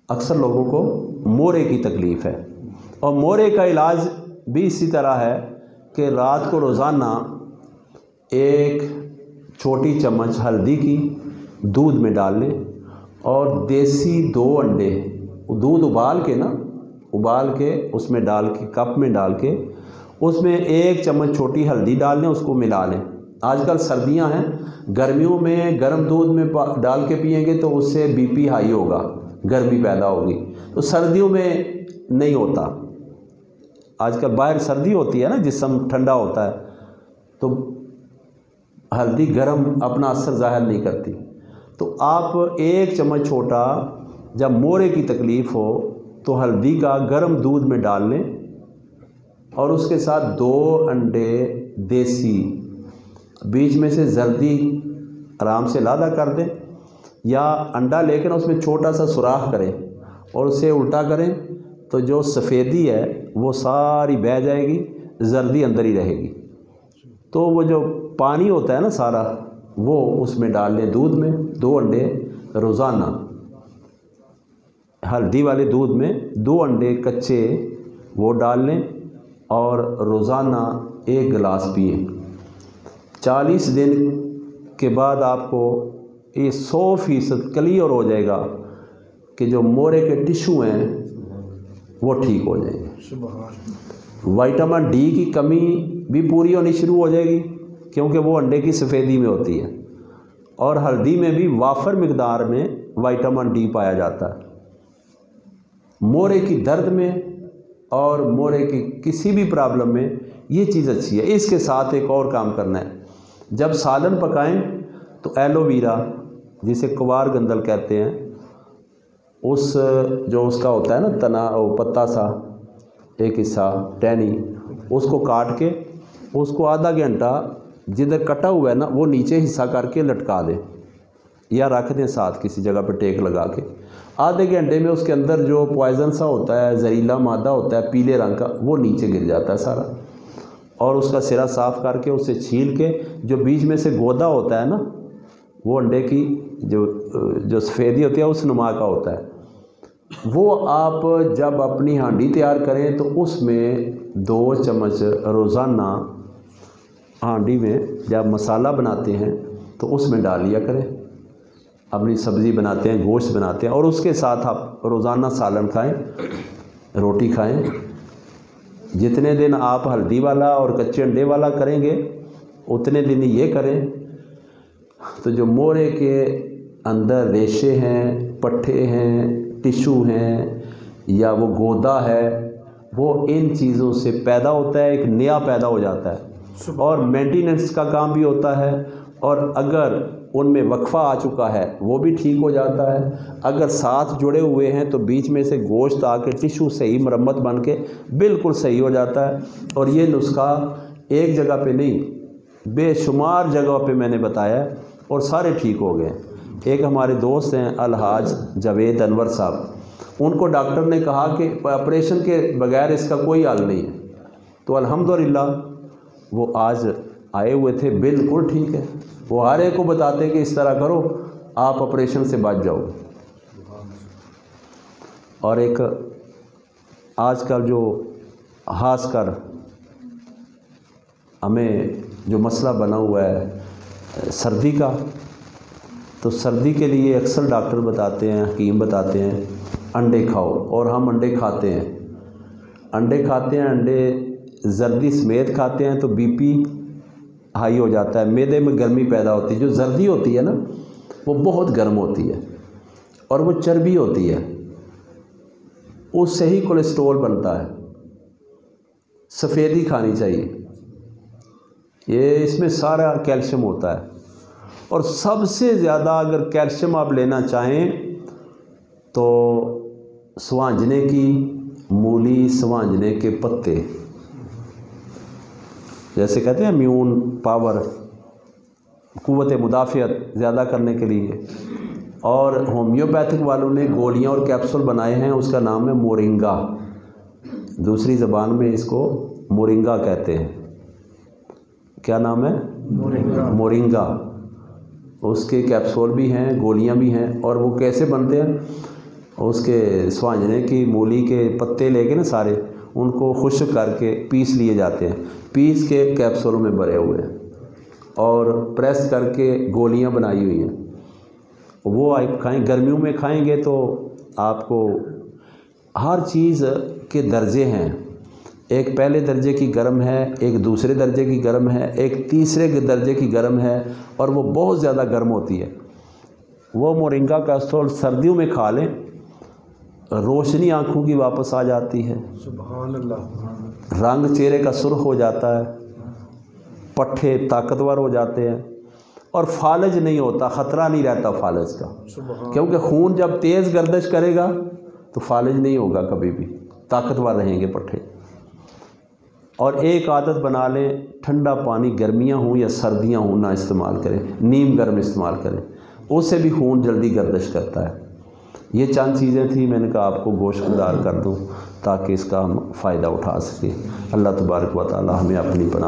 अक्सर लोगों को मोरे की तकलीफ़ है, और मोरे का इलाज भी इसी तरह है कि रात को रोज़ाना एक छोटी चम्मच हल्दी की दूध में डाल लें, और देसी 2 अंडे दूध उबाल के उसमें डाल के, कप में डाल के उसमें 1 चम्मच छोटी हल्दी डाल लें, उसको मिला लें। आजकल सर्दियां हैं, गर्मियों में गर्म दूध में डाल के पिएंगे तो उससे बीपी हाई होगा, गर्मी पैदा होगी, तो सर्दियों में नहीं होता। आजकल बाहर सर्दी होती है ना, जिस्म ठंडा होता है, तो हल्दी गर्म अपना असर ज़ाहिर नहीं करती। तो आप 1 चम्मच छोटा, जब मोरे की तकलीफ़ हो तो हल्दी का गर्म दूध में डाल लें, और उसके साथ 2 अंडे देसी, बीच में से जर्दी आराम से लादा कर दें, या अंडा लेकर उसमें छोटा सा सुराख करें और उसे उल्टा करें, तो जो सफ़ेदी है वो सारी बह जाएगी, जर्दी अंदर ही रहेगी। तो वो जो पानी होता है ना सारा, वो उसमें डाल लें दूध में। 2 अंडे रोज़ाना हल्दी वाले दूध में 2 अंडे कच्चे वो डाल लें, और रोज़ाना 1 गिलास पिए। 40 दिन के बाद आपको ये 100% क्लियर हो जाएगा कि जो मोरे के टिश्यू हैं वो ठीक हो जाएंगे। विटामिन डी की कमी भी पूरी होनी शुरू हो जाएगी, क्योंकि वो अंडे की सफ़ेदी में होती है, और हल्दी में भी वाफर मिकदार में विटामिन डी पाया जाता है। मोरे की दर्द में और मोरे की किसी भी प्रॉब्लम में ये चीज़ अच्छी है। इसके साथ एक और काम करना है, जब सालन पकाएं तो एलोवेरा, जिसे कुवार गंदल कहते हैं, उस जो उसका होता है ना तना, पत्ता सा एक हिस्सा टहनी, उसको काट के उसको आधा घंटा जिधर कटा हुआ है ना वो नीचे हिस्सा करके लटका दें, या रख दें साथ किसी जगह पे टेक लगा के। आधे घंटे में उसके अंदर जो पॉइजन सा होता है, जहरीला मादा होता है पीले रंग का, वो नीचे गिर जाता है सारा, और उसका सिरा साफ़ करके उसे छील के जो बीच में से गोदा होता है ना, वो अंडे की जो सफ़ेदी होती है उस नुमा का होता है, वो आप जब अपनी हांडी तैयार करें तो उसमें 2 चम्मच रोज़ाना हांडी में जब मसाला बनाते हैं तो उसमें डाल लिया करें। अपनी सब्ज़ी बनाते हैं, गोश्त बनाते हैं, और उसके साथ आप रोज़ाना सालन खाएं, रोटी खाएं। जितने दिन आप हल्दी वाला और कच्चे अंडे वाला करेंगे उतने दिन ये करें, तो जो मोरे के अंदर रेशे हैं, पट्ठे हैं, टिश्यू हैं, या वो गोदा है, वो इन चीज़ों से पैदा होता है, एक नया पैदा हो जाता है, और मेंटेनेंस का काम भी होता है। और अगर उनमें वक्फा आ चुका है वो भी ठीक हो जाता है। अगर साथ जुड़े हुए हैं तो बीच में से गोश्त आके टिश्यू सही मरम्मत बन के बिल्कुल सही हो जाता है। और ये नुस्खा एक जगह पे नहीं, बेशुमार जगह पे मैंने बताया और सारे ठीक हो गए। एक हमारे दोस्त हैं इलाज जावेद अनवर साहब, उनको डॉक्टर ने कहा कि ऑपरेशन के बगैर इसका कोई हल नहीं है, तो अल्हम्दुलिल्लाह वो आज आए हुए थे, बिल्कुल ठीक है। वो हर एक को बताते कि इस तरह करो आप ऑपरेशन से बच जाओ। और एक आजकल जो खासकर हमें जो मसला बना हुआ है सर्दी का, तो सर्दी के लिए अक्सर डॉक्टर बताते हैं, हकीम बताते हैं अंडे खाओ, और हम अंडे खाते हैं। अंडे जर्दी समेत खाते हैं तो बीपी हाई हो जाता है, मैदे में गर्मी पैदा होती है। जो जर्दी होती है ना वो बहुत गर्म होती है और वो चर्बी होती है, उससे ही कोलेस्ट्रॉल बनता है। सफ़ेदी खानी चाहिए, ये इसमें सारा कैल्शियम होता है। और सबसे ज़्यादा अगर कैल्शियम आप लेना चाहें तो स्वांजने की मूली, स्वांजने के पत्ते, जैसे कहते हैं इम्यून पावर, क़ुव्वत मुदाफ़ियत ज़्यादा करने के लिए। और होम्योपैथिक वालों ने गोलियां और कैप्सूल बनाए हैं, उसका नाम है मोरिंगा, दूसरी ज़बान में इसको मोरिंगा कहते हैं। क्या नाम है? मोरिंगा। उसके कैप्सूल भी हैं, गोलियां भी हैं। और वो कैसे बनते हैं? उसके स्वांजने की मूली के पत्ते लेके ना सारे, उनको खुश्क करके पीस लिए जाते हैं, पीस के कैप्सूल में भरे हुए हैं और प्रेस करके गोलियां बनाई हुई हैं। वो आप खाएं, गर्मियों में खाएंगे तो आपको हर चीज़ के दर्जे हैं, एक पहले दर्जे की गर्म है, एक दूसरे दर्जे की गर्म है, एक तीसरे दर्जे की गर्म है और वो बहुत ज़्यादा गर्म होती है। वो मोरिंगा कैप्सूल सर्दियों में खा लें, रोशनी आँखों की वापस आ जाती है, सुभान अल्लाह, रंग चेहरे का सुर्ख हो जाता है, पट्ठे ताकतवर हो जाते हैं और फालज नहीं होता, ख़तरा नहीं रहता फालज का, क्योंकि खून जब तेज़ गर्दिश करेगा तो फालज नहीं होगा कभी भी, ताकतवर रहेंगे पट्ठे। और एक आदत बना लें, ठंडा पानी गर्मियां हों या सर्दियां हों ना इस्तेमाल करें, नीम गर्म इस्तेमाल करें, उससे भी खून जल्दी गर्दिश करता है। ये चंद चीज़ें थी, मैंने कहा आपको गोश्तदार कर दूं ताकि इसका हम फ़ायदा उठा सकें। अल्लाह तबारक व तआला हमें अपनी पनाह